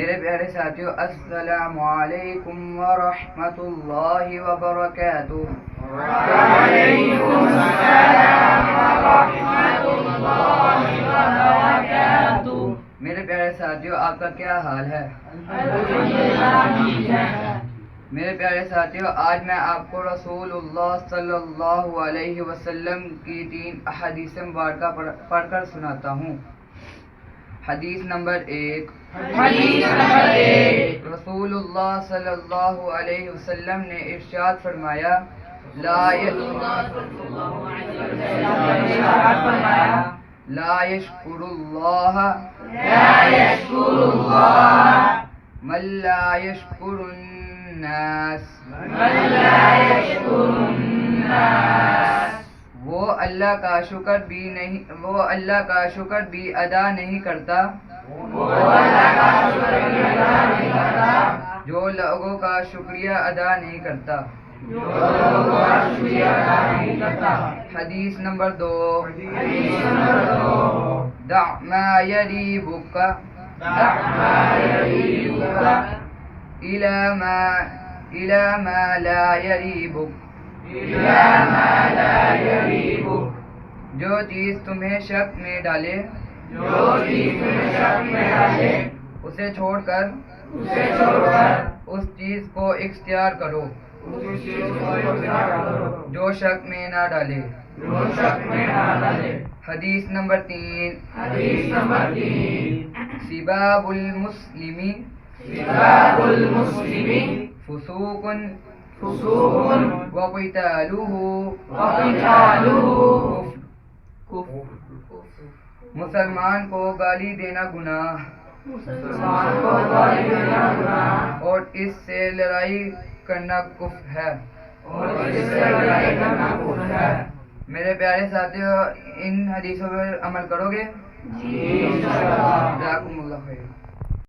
میرے پیارے ساتھیو، السلام علیکم ورحمۃ اللہ وبرکاتہ۔ وعلیکم السلام ورحمۃ اللہ وبرکاتہ۔ میرے پیارے ساتھیو، آپ کا کیا حال ہے؟ الحمدللہ ٹھیک ہے۔ میرے پیارے ساتھیو، آج میں آپ کو رسول اللہ صلی اللہ علیہ وسلم کی 3 احادیث مبارکہ پڑھ کر سناتا ہوں۔ حدیث نمبر 1۔ رسول اللہ صلی اللہ علیہ وسلم نے ارشاد فرمایا، لا یشکر اللہ من لا یشکر الناس۔ وہ اللہ کا شکر بھی ادا نہیں کرتا جو لوگوں کا شکریہ ادا نہیں کرتا۔ حدیث نمبر 2۔ دع ما یریبک الی ما لا یریبک۔ جو چیز تمہیں شک میں ڈالے اسے چھوڑ کر اس چیز کو اختیار کرو جو شک میں نہ ڈالے۔ حدیث نمبر 3۔ سباب المسلم فسوق وقتالہ کفر۔ مسلمان کو گالی دینا گناہ اور اس سے لڑائی کرنا کفر ہے۔ میرے پیارے ساتھیو، ان حدیثوں پر عمل کرو گے؟ جزاکم اللہ خیر۔